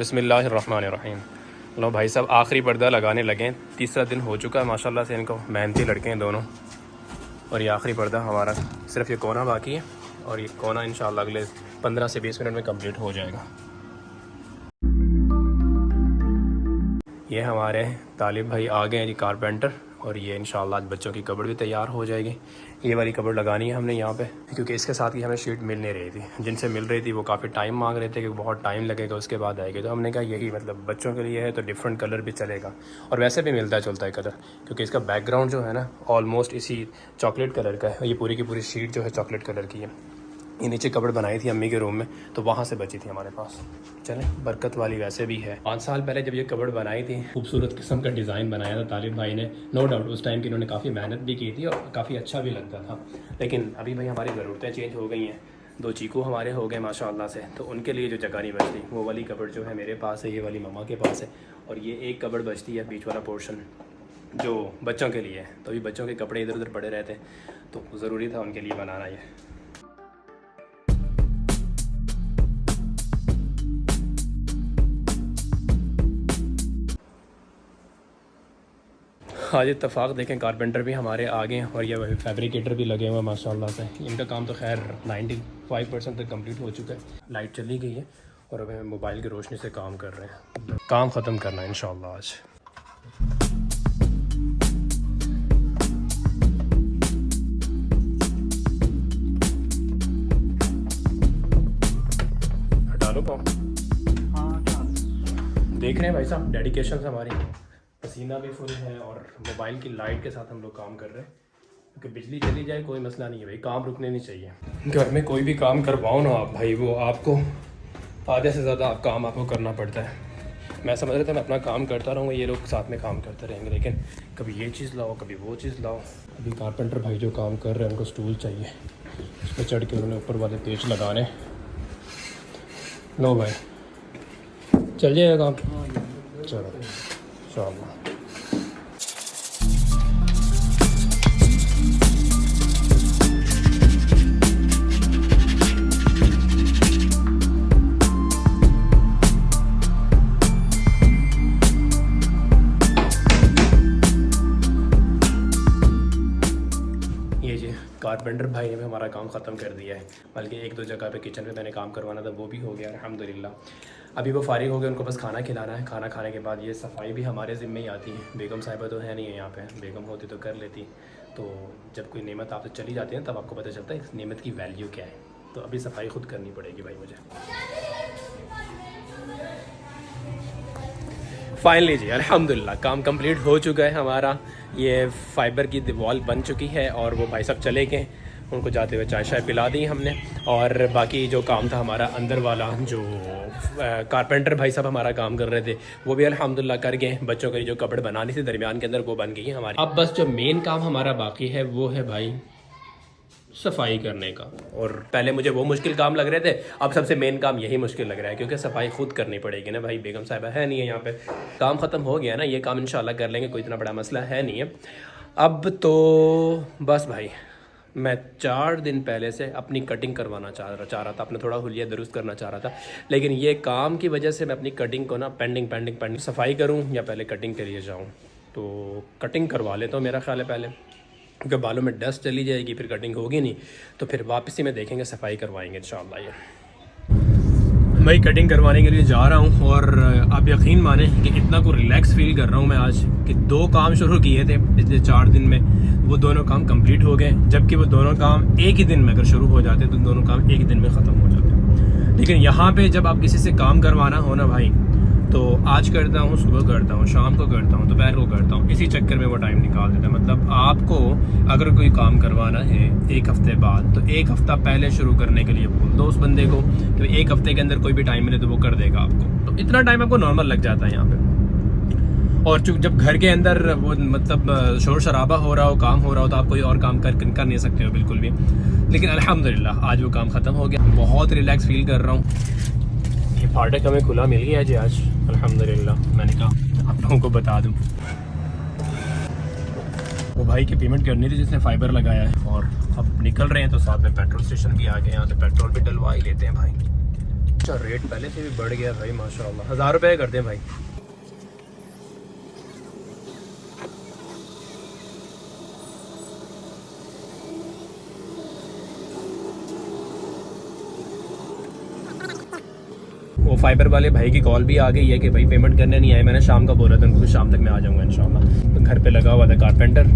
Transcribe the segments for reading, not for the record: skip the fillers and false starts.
बिस्मिल्लाहिर्रहमानिर्रहीम। लो भाई साहब आखिरी पर्दा लगाने लगे, तीसरा दिन हो चुका है माशाल्लाह से। इनको मेहनती लड़के हैं दोनों। और ये आखिरी पर्दा हमारा, सिर्फ ये कोना बाकी है और ये कोना इंशाल्लाह अगले 15 से 20 मिनट में कंप्लीट हो जाएगा। ये हमारे तालिब भाई आ गए हैं जी, कारपेंटर। और ये इंशाल्लाह आज बच्चों की कबर्ड भी तैयार हो जाएगी। ये वाली कबर्ड लगानी है हमने यहाँ पे, क्योंकि इसके साथ की हमें शीट मिल नहीं रही थी। जिनसे मिल रही थी वो काफ़ी टाइम मांग रहे थे कि बहुत टाइम लगेगा, उसके बाद आएगी। तो हमने कहा यही मतलब बच्चों के लिए है तो डिफरेंट कलर भी चलेगा, और वैसे भी मिलता जुलता है कलर, क्योंकि इसका बैकग्राउंड जो है ना ऑलमोस्ट इसी चॉकलेट कलर का है। ये पूरी की पूरी शीट जो है चॉकलेट कलर की है। ये नीचे कबर्ड बनाई थी अम्मी के रूम में, तो वहाँ से बची थी हमारे पास। चलें, बरकत वाली वैसे भी है। 5 साल पहले जब ये कबर्ड बनाई थी, खूबसूरत किस्म का डिज़ाइन बनाया था तालिब भाई ने। नो डाउट उस टाइम की इन्होंने काफ़ी मेहनत भी की थी और काफ़ी अच्छा भी लगता था। लेकिन अभी भाई हमारी ज़रूरतें चेंज हो गई हैं। 2 चीकू हमारे हो गए माशाल्लाह से, तो उनके लिए जो जगह नहीं बचती, वो वाली कबर्ड जो है मेरे पास है, ये वाली मम्मा के पास है। और ये एक कबर्ड बचती है बीच वाला पोर्शन जो बच्चों के लिए है। तो अभी बच्चों के कपड़े इधर उधर पड़े रहते हैं, तो ज़रूरी था उनके लिए बनाना ये। आज इत्तफाक देखें कारपेंटर भी हमारे आ गए हैं और ये फैब्रिकेटर भी लगे हुए हैं माशाल्लाह से। इनका काम तो खैर 95% तक कंप्लीट हो चुका है। लाइट चली गई है और अब हम मोबाइल की रोशनी से काम कर रहे हैं। काम ख़त्म करना है इंशाल्लाह आज। हटा लो पाँव। देख रहे हैं भाई साहब डेडिकेशन से हमारी, पसीना भी फुल है और मोबाइल की लाइट के साथ हम लोग काम कर रहे हैं। क्योंकि बिजली चली जाए कोई मसला नहीं है भाई, काम रुकने नहीं चाहिए। घर में कोई भी काम करवाओ ना आप भाई, वो आपको आधे से ज़्यादा काम आपको करना पड़ता है। मैं समझ रहा था मैं अपना काम करता रहूँगा, ये लोग साथ में काम करते रहेंगे, लेकिन कभी ये चीज़ लाओ कभी वो चीज़ लाओ। अभी कारपेंटर भाई जो काम कर रहे हैं उनको स्टूल चाहिए, उस पर चढ़ के उन्होंने ऊपर वाले पेच लगाने। लो भाई चल जाएगा काम। चलो इंशाल्लाह। ये जी कारपेंटर भाई ने भी हमारा काम ख़त्म कर दिया है। बल्कि 1-2 जगह पे किचन पे मैंने काम करवाना था, वो भी हो गया अल्हम्दुलिल्लाह। अभी वो फारिग हो गए, उनको बस खाना खिलाना है। खाना खाने के बाद ये सफाई भी हमारे ज़िम्मे ही आती है। बेगम साहिबा तो है नहीं है यहाँ पे, बेगम होती तो कर लेती। तो जब कोई नेमत आपसे चली जाती है तब आपको पता चलता है इस नेमत की वैल्यू क्या है। तो अभी सफाई खुद करनी पड़ेगी भाई मुझे। फाइनली जी अल्हम्दुलिल्लाह काम कंप्लीट हो चुका है हमारा। ये फाइबर की वॉल बन चुकी है और वो भाई साहब चले गए, उनको जाते हुए चाय शाय पिला दी हमने। और बाकी जो काम था हमारा अंदर वाला, जो कारपेंटर भाई साहब हमारा काम कर रहे थे, वो भी अल्हम्दुलिल्लाह कर गए। बच्चों की जो कपड़ बनानी थी दरमियान के अंदर, वो बन गई है हमारी। अब बस जो मेन काम हमारा बाकी है वो है भाई सफाई करने का। और पहले मुझे वो मुश्किल काम लग रहे थे, अब सबसे मेन काम यही मुश्किल लग रहा है, क्योंकि सफाई खुद करनी पड़ेगी ना भाई। बेगम साहिबा है नहीं है यहाँ पे, काम ख़त्म हो गया ना, ये काम इंशाल्लाह कर लेंगे, कोई इतना बड़ा मसला है नहीं है। अब तो बस भाई मैं 4 दिन पहले से अपनी कटिंग करवाना चाह रहा था, अपना थोड़ा हुलिया दुरुस्त करना चाह रहा था। लेकिन ये काम की वजह से मैं अपनी कटिंग को ना पेंडिंग सफाई करूँ या पहले कटिंग के लिए जाऊँ। तो कटिंग करवा लेता हूँ मेरा ख्याल है पहले, क्योंकि बालों में डस्ट चली जाएगी, फिर कटिंग होगी नहीं, तो फिर वापसी में देखेंगे सफाई करवाएंगे इंशाल्लाह। ये मैं कटिंग करवाने के लिए जा रहा हूँ और आप यकीन माने कि इतना को रिलैक्स फील कर रहा हूँ मैं आज कि 2 काम शुरू किए थे पिछले 4 दिन में, वो दोनों काम कंप्लीट हो गए। जबकि वो दोनों काम एक ही दिन में अगर शुरू हो जाते तो दोनों काम एक ही दिन में ख़त्म हो जाते। लेकिन यहाँ पे जब आप किसी से काम करवाना हो ना भाई, तो आज करता हूँ, सुबह करता हूँ, शाम को करता हूँ, दोपहर को करता हूँ, इसी चक्कर में वो टाइम निकाल देता है। मतलब आपको अगर कोई काम करवाना है 1 हफ्ते बाद, तो 1 हफ्ता पहले शुरू करने के लिए बोल दो उस बंदे को, तो 1 हफ्ते के अंदर कोई भी टाइम मिले तो वो कर देगा आपको। तो इतना टाइम आपको नॉर्मल लग जाता है यहाँ पे। और जब घर के अंदर वो मतलब शोर शराबा हो रहा हो, काम हो रहा हो, तो आप कोई और काम कर नहीं सकते हो बिल्कुल भी। लेकिन अल्हम्दुलिल्लाह आज वो काम ख़त्म हो गया, बहुत रिलैक्स फील कर रहा हूँ। ये फाटक हमें खुला मिल गया जी आज अल्हम्दुलिल्लाह। मैंने कहा आप लोगों को बता दूं, वो भाई की पेमेंट करनी थी जिसने फाइबर लगाया है, और अब निकल रहे हैं तो साथ में पेट्रोल स्टेशन भी आ गए हैं, तो पेट्रोल भी डलवा ही लेते हैं भाई। अच्छा रेट पहले से भी बढ़ गया भाई माशाल्लाह। 1000 रुपये कर दें भाई। वो फाइबर वाले भाई की कॉल भी आ गई है कि भाई पेमेंट करने नहीं आए। मैंने शाम का बोला था उनको, शाम तक मैं आ जाऊँगा इंशाल्लाह। तो घर पे लगा हुआ था कारपेंटर,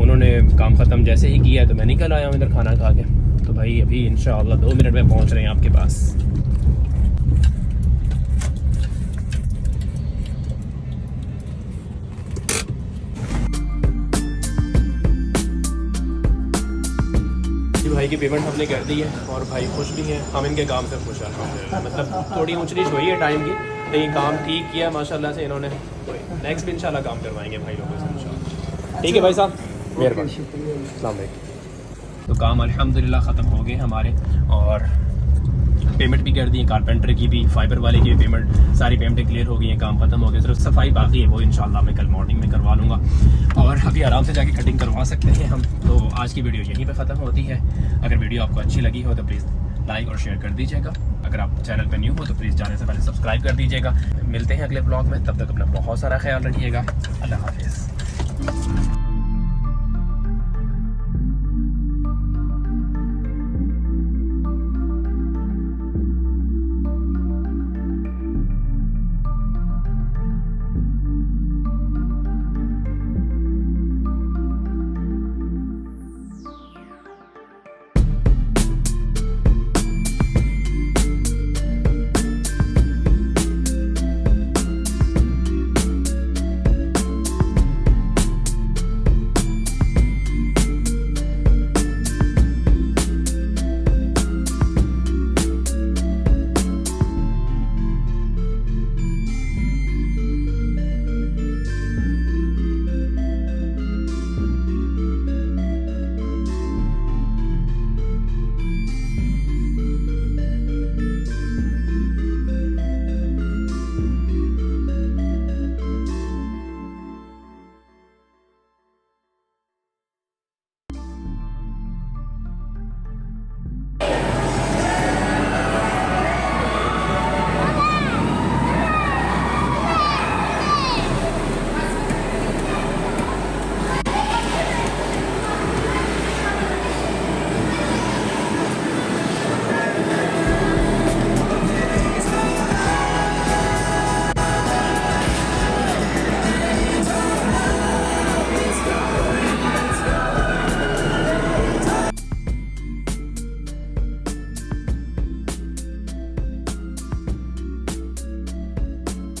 उन्होंने काम ख़त्म जैसे ही किया तो मैं निकल आया हूँ इधर खाना खा के। तो भाई अभी इंशाल्लाह 2 मिनट में पहुँच रहे हैं आपके पास। भाई की पेमेंट हमने कर दी है और भाई खुश भी हैं, हम इनके काम से खुश हैं अल्हम्दुलिल्लाह। मतलब थोड़ी ऊंच नीच हुई है टाइम की, लेकिन काम ठीक किया माशाल्लाह से इन्होंने। नेक्स्ट भी इंशाल्लाह काम करवाएंगे भाई लोगों से इंशाल्लाह। ठीक है भाई साहब, मेहरबानी, अस्सलाम वालेकुम। तो काम अल्हम्दुलिल्लाह ख़त्म हो गए हमारे और पेमेंट भी कर दी है, कारपेंटर की भी, फाइबर वाले की भी पेमेंट, सारी पेमेंटें क्लियर हो गई हैं, काम खत्म हो गया। सिर्फ सफाई बाकी है, वो इंशाल्लाह मैं कल मॉर्निंग में करवा लूँगा और अभी आराम से जाके कटिंग करवा सकते हैं हम। तो आज की वीडियो यहीं पे ख़त्म होती है। अगर वीडियो आपको अच्छी लगी हो तो प्लीज़ लाइक और शेयर कर दीजिएगा। अगर आप चैनल पर न्यू हो तो प्लीज़ जाने से पहले सब्सक्राइब कर दीजिएगा। मिलते हैं अगले ब्लॉग में, तब तक अपना बहुत सारा ख्याल रखिएगा। अल्लाह हाफिज़।